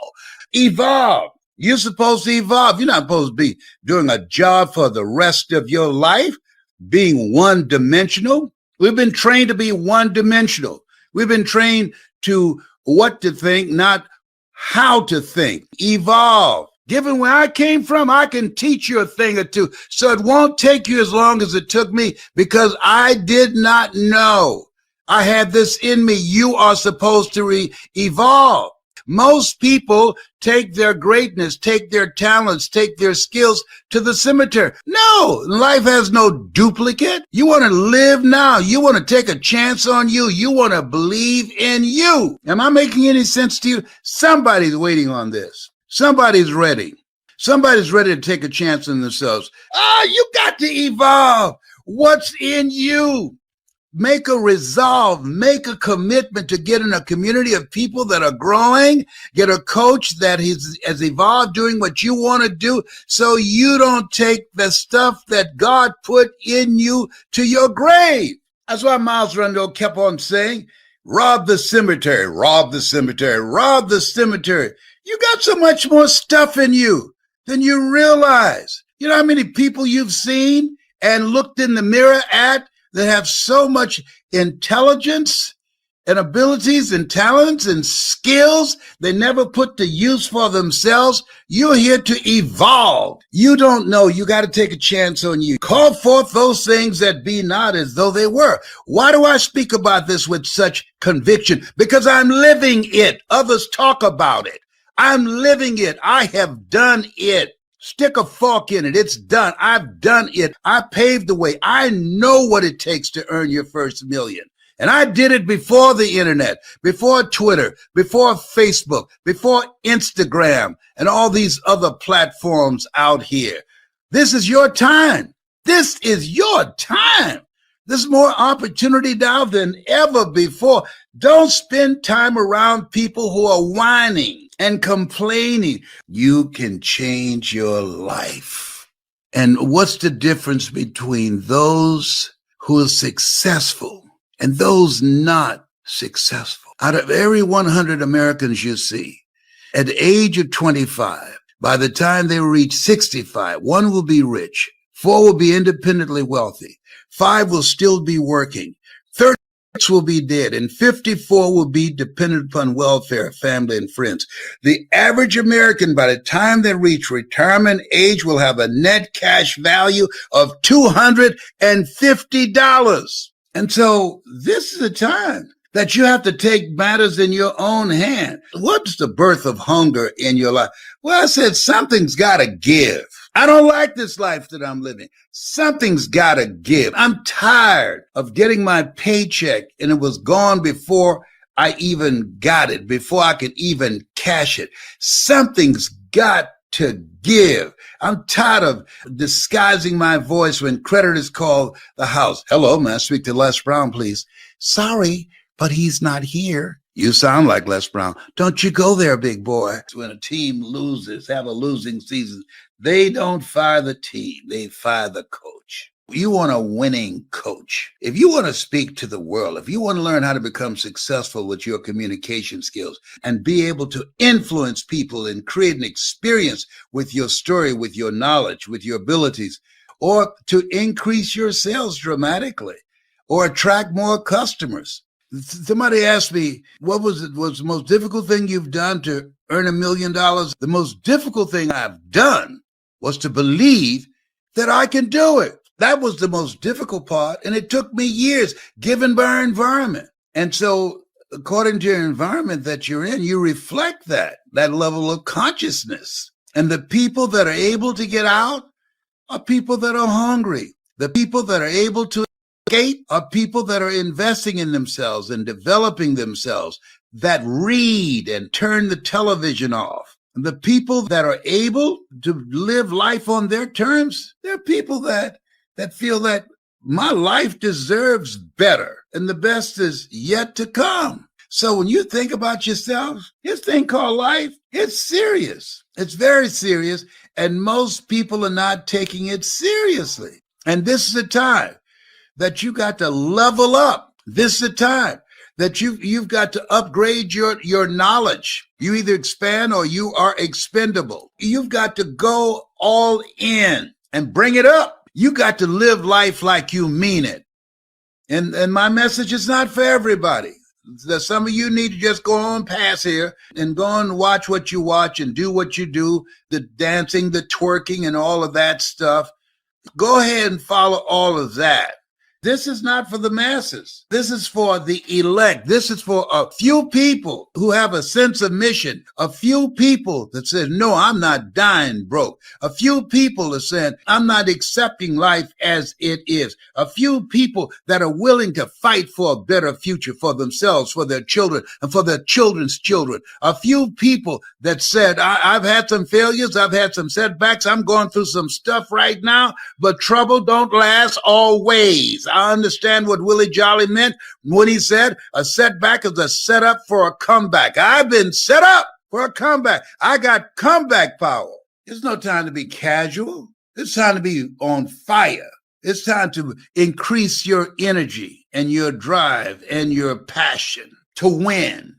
Evolve. You're supposed to evolve. You're not supposed to be doing a job for the rest of your life, being one-dimensional. We've been trained to be one-dimensional. We've been trained to what to think, not how to think. Evolve. Given where I came from, I can teach you a thing or two. So it won't take you as long as it took me because I did not know. I had this in me. You are supposed to evolve. Most people take their greatness, take their talents, take their skills to the cemetery. No, life has no duplicate. You want to live now. You want to take a chance on you. You want to believe in you. Am I making any sense to you? Somebody's waiting on this. Somebody's ready. Somebody's ready to take a chance on themselves. You got to evolve. What's in you? Make a resolve, make a commitment to get in a community of people that are growing, get a coach that has evolved doing what you want to do so you don't take the stuff that God put in you to your grave. That's why Miles Rundle kept on saying, rob the cemetery, rob the cemetery, rob the cemetery. You got so much more stuff in you than you realize. You know how many people you've seen and looked in the mirror at that have so much intelligence and abilities and talents and skills they never put to use for themselves? You're here to evolve. You don't know. You got to take a chance on you. Call forth those things that be not as though they were. Why do I speak about this with such conviction? Because I'm living it. Others talk about it. I'm living it. I have done it. Stick a fork in it. It's done. I've done it. I paved the way. I know what it takes to earn your first million. And I did it before the internet, before Twitter, before Facebook, before Instagram, and all these other platforms out here. This is your time. This is your time. There's more opportunity now than ever before. Don't spend time around people who are whining and complaining. You can change your life. And what's the difference between those who are successful and those not successful? Out of every 100 Americans you see, at the age of 25, by the time they reach 65, 1 will be rich, 4 will be independently wealthy, 5 will still be working, 36 will be dead, and 54 will be dependent upon welfare, family, and friends. The average American, by the time they reach retirement age, will have a net cash value of $250. And so this is a time that you have to take matters in your own hand. What's the birth of hunger in your life? Well, I said something's got to give. I don't like this life that I'm living. Something's got to give. I'm tired of getting my paycheck and it was gone before I even got it, before I could even cash it. Something's got to give. I'm tired of disguising my voice when creditors call the house. Hello, may I speak to Les Brown, please? Sorry, but he's not here. You sound like Les Brown. Don't you go there, big boy. When a team loses, have a losing season, they don't fire the team. They fire the coach. You want a winning coach. If you want to speak to the world, if you want to learn how to become successful with your communication skills and be able to influence people and create an experience with your story, with your knowledge, with your abilities, or to increase your sales dramatically or attract more customers. Somebody asked me, what was the most difficult thing you've done to earn $1 million? The most difficult thing I've done was to believe that I can do it. That was the most difficult part, and it took me years, given by our environment. And so, according to your environment that you're in, you reflect that level of consciousness. And the people that are able to get out are people that are hungry. The people that are able to escape are people that are investing in themselves and developing themselves, that read and turn the television off. The people that are able to live life on their terms, they're people that feel that my life deserves better and the best is yet to come. So when you think about yourself, this thing called life, it's serious. It's very serious. And most people are not taking it seriously. And this is a time that you got to level up. This is a time that you've got to upgrade your knowledge. You either expand or you are expendable. You've got to go all in and bring it up. You got to live life like you mean it. And my message is not for everybody. Some of you need to just go on past here and go and watch what you watch and do what you do, the dancing, the twerking, and all of that stuff. Go ahead and follow all of that. This is not for the masses. This is for the elect. This is for a few people who have a sense of mission. A few people that said, no, I'm not dying broke. A few people that said, I'm not accepting life as it is. A few people that are willing to fight for a better future for themselves, for their children, and for their children's children. A few people that said, I've had some failures. I've had some setbacks. I'm going through some stuff right now, but trouble don't last always. I understand what Willie Jolly meant when he said a setback is a setup for a comeback. I've been set up for a comeback. I got comeback power. It's no time to be casual. It's time to be on fire. It's time to increase your energy and your drive and your passion to win.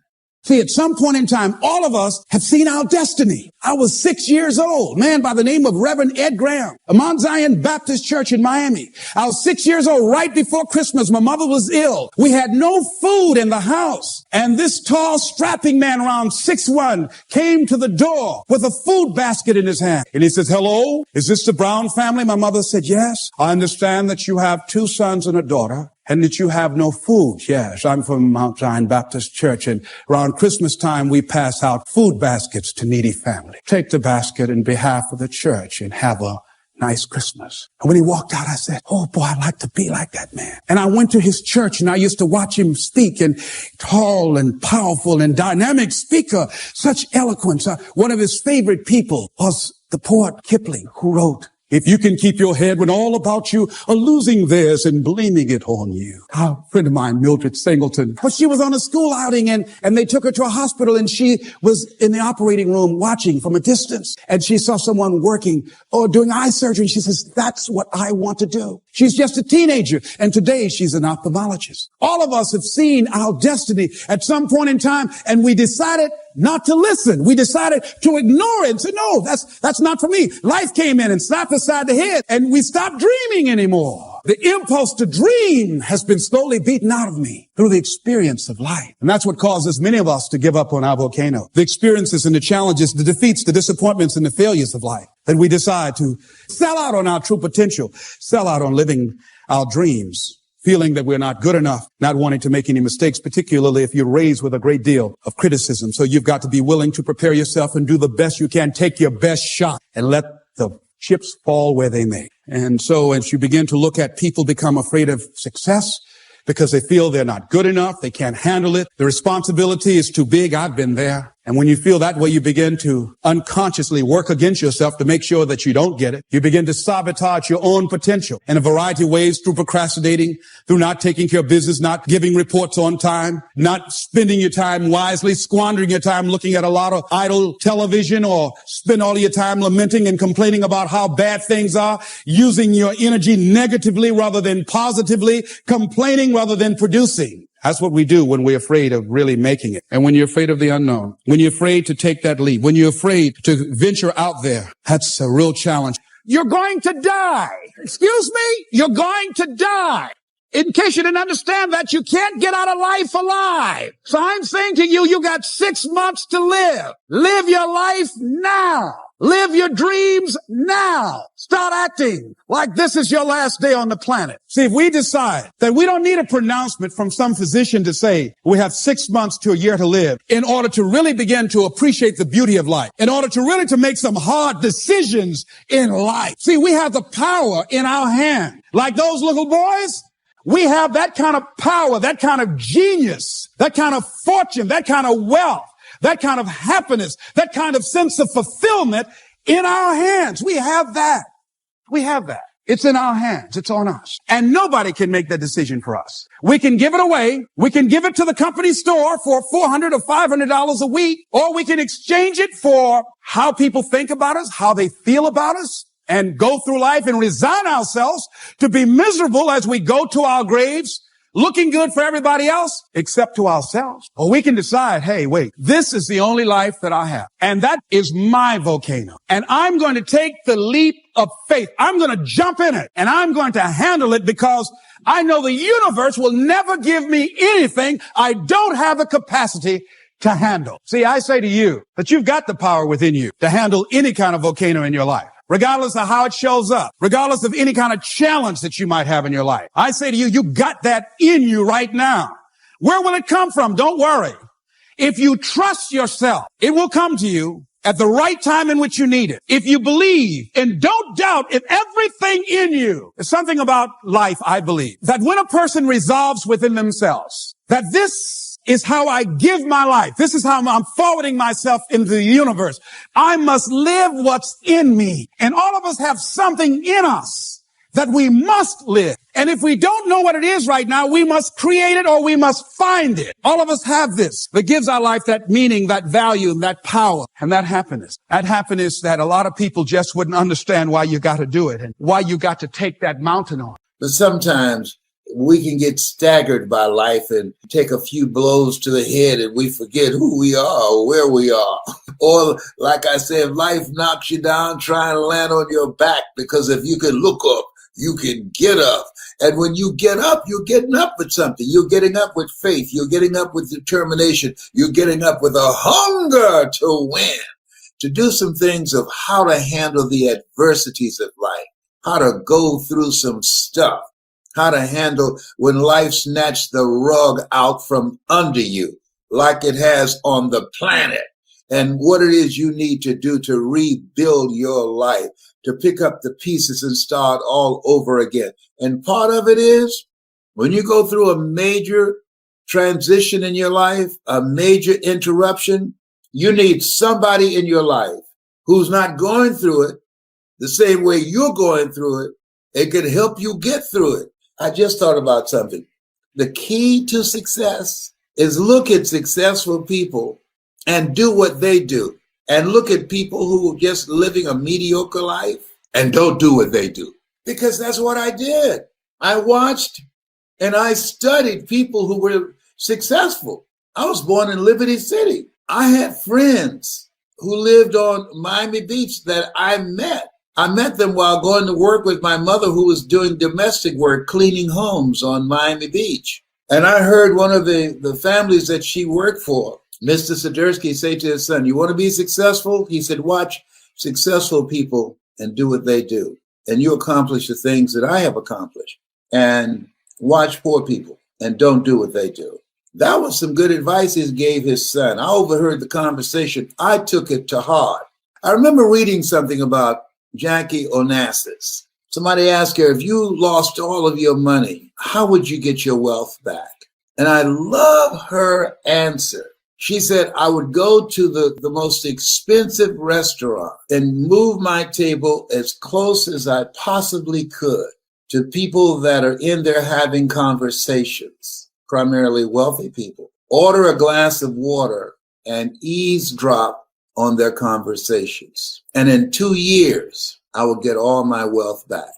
See, at some point in time, all of us have seen our destiny. I was 6 years old, man by the name of Reverend Ed Graham, a Mount Zion Baptist Church in Miami. I was 6 years old right before Christmas. My mother was ill. We had no food in the house. And this tall, strapping man around 6'1" came to the door with a food basket in his hand. And he says, "Hello, is this the Brown family?" My mother said, "Yes. I understand that you have 2 sons and a daughter, and that you have no food." "Yes, I'm from Mount Zion Baptist Church, and around Christmas time, we pass out food baskets to needy families. Take the basket in behalf of the church and have a nice Christmas." And when he walked out, I said, "Oh boy, I'd like to be like that man." And I went to his church, and I used to watch him speak, and tall and powerful and dynamic speaker, such eloquence. One of his favorite people was the poet Kipling, who wrote, "If you can keep your head when all about you are losing theirs and blaming it on you." A friend of mine, Mildred Singleton, but she was on a school outing and they took her to a hospital, and she was in the operating room watching from a distance, and she saw someone working or doing eye surgery. And she says, "That's what I want to do." She's just a teenager, and today she's an ophthalmologist. All of us have seen our destiny at some point in time, and we decided not to listen. We decided to ignore it and say, "No, that's not for me." Life came in and slapped us side the head, and we stopped dreaming anymore. The impulse to dream has been slowly beaten out of me through the experience of life. And that's what causes many of us to give up on our volcano. The experiences and the challenges, the defeats, the disappointments, and the failures of life. That we decide to sell out on our true potential, sell out on living our dreams, feeling that we're not good enough, not wanting to make any mistakes, particularly if you're raised with a great deal of criticism. So you've got to be willing to prepare yourself and do the best you can. Take your best shot and let the chips fall where they may. And so as you begin to look at people become afraid of success because they feel they're not good enough, they can't handle it, the responsibility is too big. I've been there. And when you feel that way, you begin to unconsciously work against yourself to make sure that you don't get it. You begin to sabotage your own potential in a variety of ways, through procrastinating, through not taking care of business, not giving reports on time, not spending your time wisely, squandering your time looking at a lot of idle television, or spend all of your time lamenting and complaining about how bad things are, using your energy negatively rather than positively, complaining rather than producing. That's what we do when we're afraid of really making it. And when you're afraid of the unknown, when you're afraid to take that leap, when you're afraid to venture out there, that's a real challenge. You're going to die. Excuse me? You're going to die. In case you didn't understand that, you can't get out of life alive. So I'm saying to you, you got 6 months to live. Live your life now. Live your dreams now. Start acting like this is your last day on the planet. See, if we decide that we don't need a pronouncement from some physician to say we have 6 months to a year to live in order to really begin to appreciate the beauty of life, in order to really to make some hard decisions in life. See, we have the power in our hand. Like those little boys, we have that kind of power, that kind of genius, that kind of fortune, that kind of wealth, that kind of happiness, that kind of sense of fulfillment in our hands. We have that. We have that. It's in our hands. It's on us. And nobody can make that decision for us. We can give it away. We can give it to the company store for $400 or $500 a week, or we can exchange it for how people think about us, how they feel about us, and go through life and resign ourselves to be miserable as we go to our graves, looking good for everybody else except to ourselves. Or we can decide, hey, wait, this is the only life that I have. And that is my volcano. And I'm going to take the leap of faith. I'm going to jump in it, and I'm going to handle it, because I know the universe will never give me anything I don't have the capacity to handle. See, I say to you that you've got the power within you to handle any kind of volcano in your life, regardless of how it shows up, regardless of any kind of challenge that you might have in your life. I say to you, you got that in you right now. Where will it come from? Don't worry. If you trust yourself, it will come to you at the right time in which you need it. If you believe and don't doubt in everything in you. There's something about life, I believe, that when a person resolves within themselves that this is how I give my life, this is how I'm forwarding myself into the universe, I must live what's in me. And all of us have something in us that we must live. And if we don't know what it is right now, we must create it, or we must find it. All of us have this that gives our life that meaning, that value, that power, and that happiness. That happiness that a lot of people just wouldn't understand why you got to do it and why you got to take that mountain on. But sometimes we can get staggered by life and take a few blows to the head and we forget who we are or where we are. Or like I said, if life knocks you down, try and land on your back, because if you can look up, you can get up. And when you get up, you're getting up with something. You're getting up with faith. You're getting up with determination. You're getting up with a hunger to win, to do some things of how to handle the adversities of life, how to go through some stuff, how to handle when life snatched the rug out from under you like it has on the planet, and what it is you need to do to rebuild your life, to pick up the pieces and start all over again. And part of it is when you go through a major transition in your life, a major interruption, you need somebody in your life who's not going through it the same way you're going through it. It can help you get through it. I just thought about something. The key to success is look at successful people and do what they do. And look at people who are just living a mediocre life and don't do what they do. Because that's what I did. I watched and I studied people who were successful. I was born in Liberty City. I had friends who lived on Miami Beach that I met. I met them while going to work with my mother, who was doing domestic work, cleaning homes on Miami Beach. And I heard one of the families that she worked for, Mr. Sidersky, say to his son, "You want to be successful?" He said, "Watch successful people and do what they do, and you accomplish the things that I have accomplished. And watch poor people and don't do what they do." That was some good advice he gave his son. I overheard the conversation. I took it to heart. I remember reading something about Jackie Onassis. Somebody asked her, if you lost all of your money, how would you get your wealth back? And I love her answer. She said, I would go to the most expensive restaurant and move my table as close as I possibly could to people that are in there having conversations, primarily wealthy people. Order a glass of water and eavesdrop on their conversations. And in 2 years, I will get all my wealth back.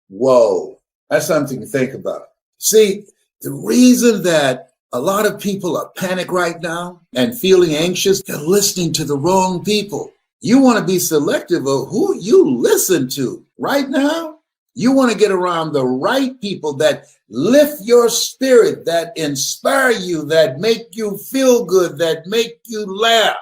Whoa, that's something to think about. See, the reason that a lot of people are panicked right now and feeling anxious, they're listening to the wrong people. You want to be selective of who you listen to right now. You want to get around the right people that lift your spirit, that inspire you, that make you feel good, that make you laugh,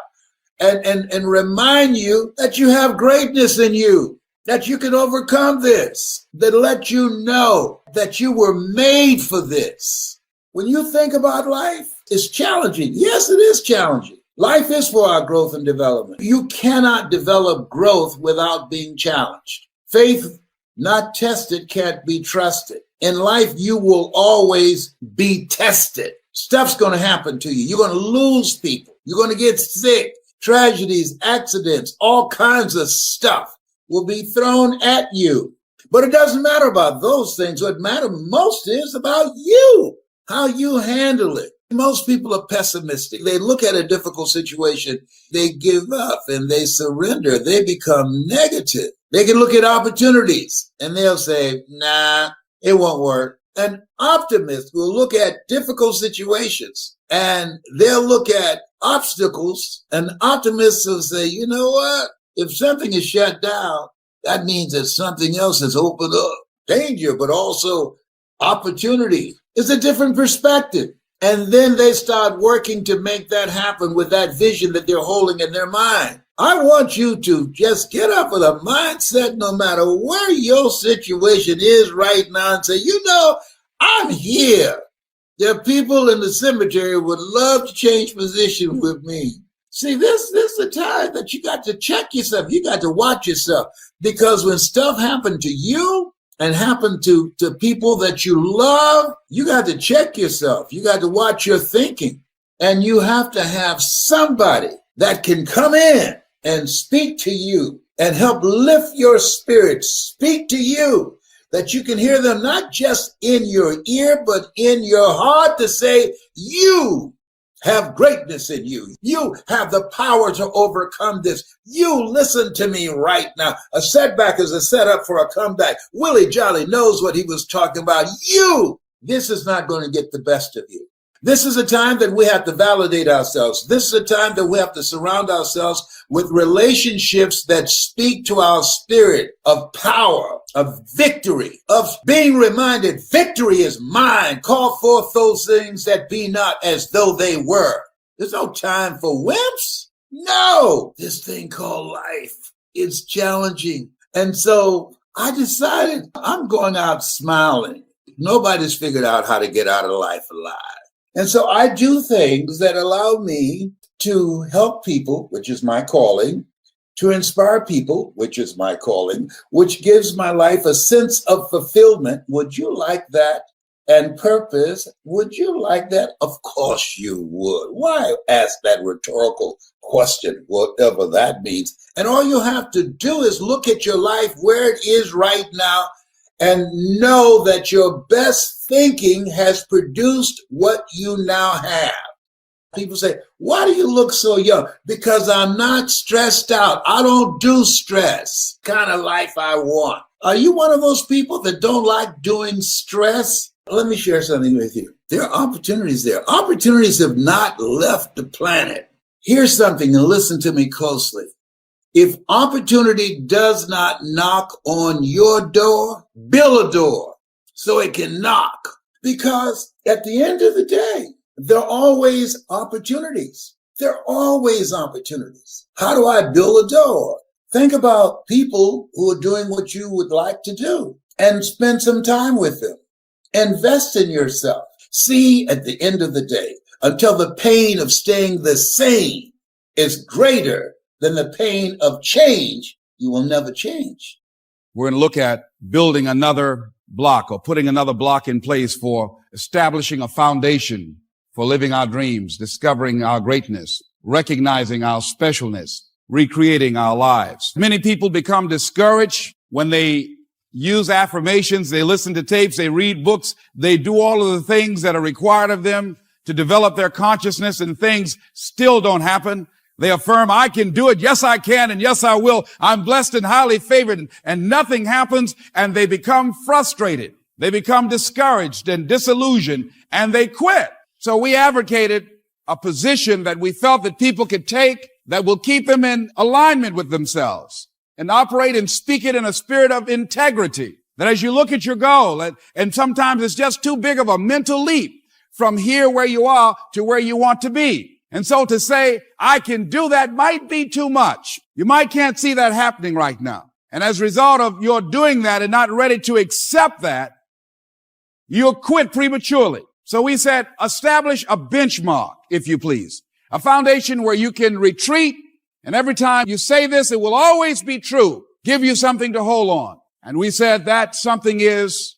and remind you that you have greatness in you, that you can overcome this, that let you know that you were made for this. When you think about life, it's challenging. Yes, it is challenging. Life is for our growth and development. You cannot develop growth without being challenged. Faith not tested can't be trusted. In life, you will always be tested. Stuff's going to happen to you. You're going to lose people. You're going to get sick. Tragedies, accidents, all kinds of stuff will be thrown at you. But it doesn't matter about those things. What matters most is about you, how you handle it. Most people are pessimistic. They look at a difficult situation, they give up and they surrender. They become negative. They can look at opportunities and they'll say, nah, it won't work. An optimist will look at difficult situations and they'll look at obstacles. An optimist will say, you know what? If something is shut down, that means that something else has opened up. Danger, but also opportunity. It's a different perspective. And then they start working to make that happen with that vision that they're holding in their mind. I want you to just get up with a mindset no matter where your situation is right now and say, you know, I'm here. There are people in the cemetery who would love to change position with me. See, this is the time that you got to check yourself. You got to watch yourself, because when stuff happened to you and happened to people that you love, you got to check yourself. You got to watch your thinking, and you have to have somebody that can come in and speak to you and help lift your spirit, speak to you, that you can hear them not just in your ear, but in your heart to say, you have greatness in you. You have the power to overcome this. You listen to me right now. A setback is a setup for a comeback. Willie Jolly knows what he was talking about. You this is not going to get the best of you. This is a time that we have to validate ourselves. This is a time that we have to surround ourselves with relationships that speak to our spirit of power, of victory, of being reminded victory is mine. Call forth those things that be not as though they were. There's no time for wimps. No, this thing called life is challenging. And so I decided I'm going out smiling. Nobody's figured out how to get out of life alive. And so I do things that allow me to help people, which is my calling, to inspire people, which is my calling, which gives my life a sense of fulfillment. Would you like that? And purpose, would you like that? Of course you would. Why ask that rhetorical question, whatever that means? And all you have to do is look at your life where it is right now and know that your best thinking has produced what you now have. People say, why do you look so young? Because I'm not stressed out. I don't do stress. Kind of life I want. Are you one of those people that don't like doing stress? Let me share something with you. There are opportunities there. Opportunities have not left the planet. Here's something, and listen to me closely. If opportunity does not knock on your door, build a door so it can knock. Because at the end of the day, there are always opportunities. There are always opportunities. How do I build a door? Think about people who are doing what you would like to do and spend some time with them. Invest in yourself. See, at the end of the day, until the pain of staying the same is greater than the pain of change, you will never change. We're going to look at building another block or putting another block in place for establishing a foundation for living our dreams, discovering our greatness, recognizing our specialness, recreating our lives. Many people become discouraged when they use affirmations, they listen to tapes, they read books, they do all of the things that are required of them to develop their consciousness, and things still don't happen. They affirm, I can do it. Yes, I can. And yes, I will. I'm blessed and highly favored, and nothing happens, and they become frustrated. They become discouraged and disillusioned, and they quit. So we advocated a position that we felt that people could take that will keep them in alignment with themselves and operate and speak it in a spirit of integrity. That as you look at your goal, and sometimes it's just too big of a mental leap from here where you are to where you want to be. And so to say, I can do that might be too much. You might can't see that happening right now. And as a result of your doing that and not ready to accept that, you'll quit prematurely. So we said, establish a benchmark, if you please, a foundation where you can retreat. And every time you say this, it will always be true. Give you something to hold on. And we said that something is,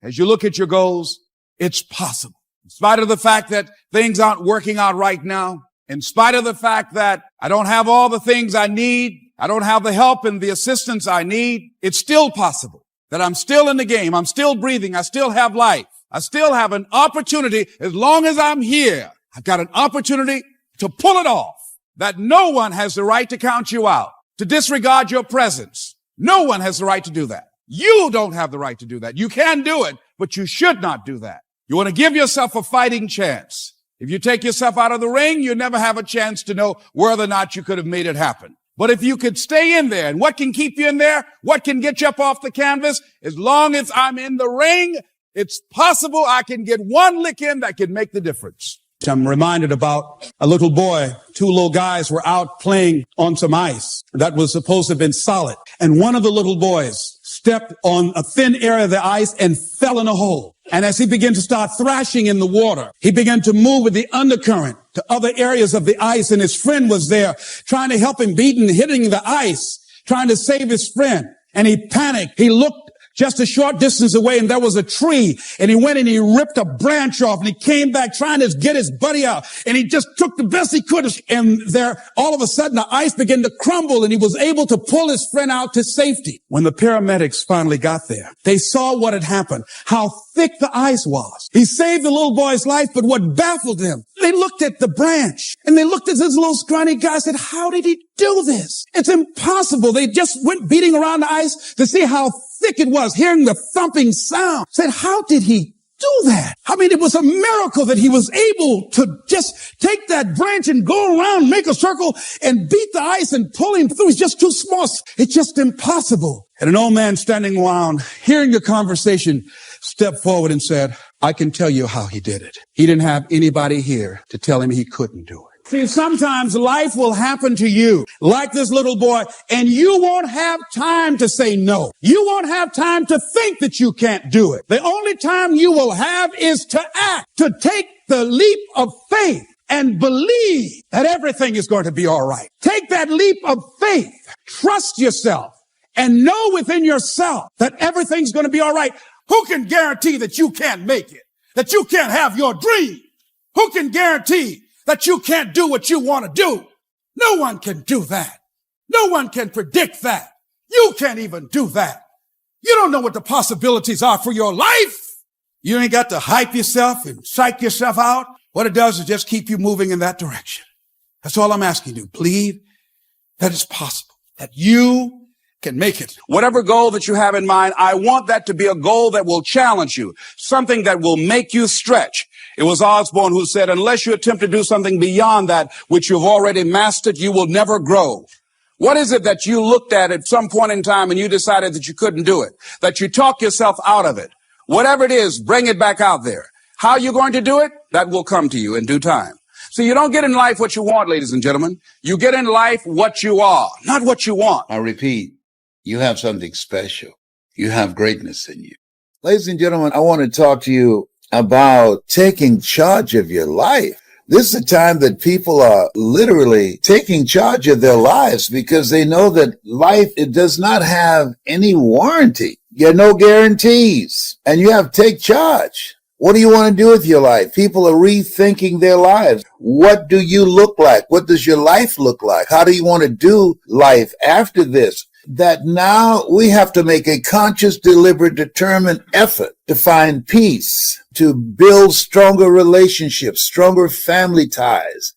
as you look at your goals, it's possible. In spite of the fact that things aren't working out right now, in spite of the fact that I don't have all the things I need, I don't have the help and the assistance I need, it's still possible that I'm still in the game, I'm still breathing, I still have life, I still have an opportunity. As long as I'm here, I've got an opportunity to pull it off, that no one has the right to count you out, to disregard your presence. No one has the right to do that. You don't have the right to do that. You can do it, but you should not do that. You want to give yourself a fighting chance. If you take yourself out of the ring, you never have a chance to know whether or not you could have made it happen. But if you could stay in there, and what can keep you in there? What can get you up off the canvas? As long as I'm in the ring, it's possible I can get one lick in that can make the difference. I'm reminded about a little boy. Two little guys were out playing on some ice that was supposed to have been solid. And one of the little boys stepped on a thin area of the ice and fell in a hole. And as he began to start thrashing in the water, he began to move with the undercurrent to other areas of the ice. And his friend was there trying to help him, beating, hitting the ice, trying to save his friend. And he panicked. He looked just a short distance away, and there was a tree, and he went and he ripped a branch off, and he came back trying to get his buddy out, and he just took the best he could, and there, all of a sudden, the ice began to crumble, and he was able to pull his friend out to safety. When the paramedics finally got there, they saw what had happened, how thick the ice was. He saved the little boy's life, but what baffled them, they looked at the branch, and they looked at this little scrawny guy and said, how did he do this? It's impossible. They just went beating around the ice to see how thick it was, hearing the thumping sound. Said, how did he do that? I mean, it was a miracle that he was able to just take that branch and go around, make a circle and beat the ice and pull him through. He's just too small. It's just impossible. And an old man standing around, hearing the conversation, stepped forward and said, I can tell you how he did it. He didn't have anybody here to tell him he couldn't do it. See, sometimes life will happen to you like this little boy, and you won't have time to say no. You won't have time to think that you can't do it. The only time you will have is to act, to take the leap of faith and believe that everything is going to be all right. Take that leap of faith, trust yourself, and know within yourself that everything's going to be all right. Who can guarantee that you can't make it? That you can't have your dream? Who can guarantee that you can't do what you want to do? No one can do that. No one can predict that. You can't even do that. You don't know what the possibilities are for your life. You ain't got to hype yourself and psych yourself out. What it does is just keep you moving in that direction. That's all I'm asking you. Believe that it's possible, that you can make it. Whatever goal that you have in mind, I want that to be a goal that will challenge you, something that will make you stretch. It was Osborne who said, unless you attempt to do something beyond that which you've already mastered, you will never grow. What is it that you looked at some point in time and you decided that you couldn't do it, that you talk yourself out of it? Whatever it is, bring it back out there. How are you going to do it? That will come to you in due time. So you don't get in life what you want, ladies and gentlemen. You get in life what you are, not what you want. I repeat, you have something special. You have greatness in you. Ladies and gentlemen, I want to talk to you about taking charge of your life. This is a time that people are literally taking charge of their lives because they know that life, it does not have any warranty. There are no guarantees, and you have to take charge. What do you want to do with your life? People are rethinking their lives. What do you look like? What does your life look like? How do you want to do life after this? That now we have to make a conscious, deliberate, determined effort to find peace, to build stronger relationships, stronger family ties,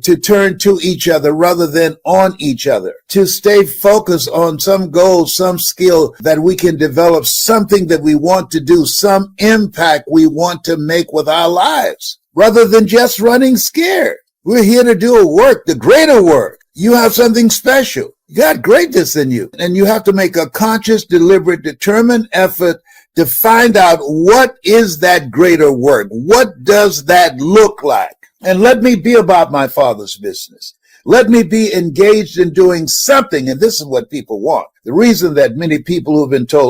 to turn to each other rather than on each other, to stay focused on some goal, some skill that we can develop, something that we want to do, some impact we want to make with our lives, rather than just running scared. We're here to do a work, the greater work. You have something special. You got greatness in you, and you have to make a conscious, deliberate, determined effort to find out what is that greater work. What does that look like? And let me be about my Father's business. Let me be engaged in doing something. And this is what people want. The reason that many people who have been told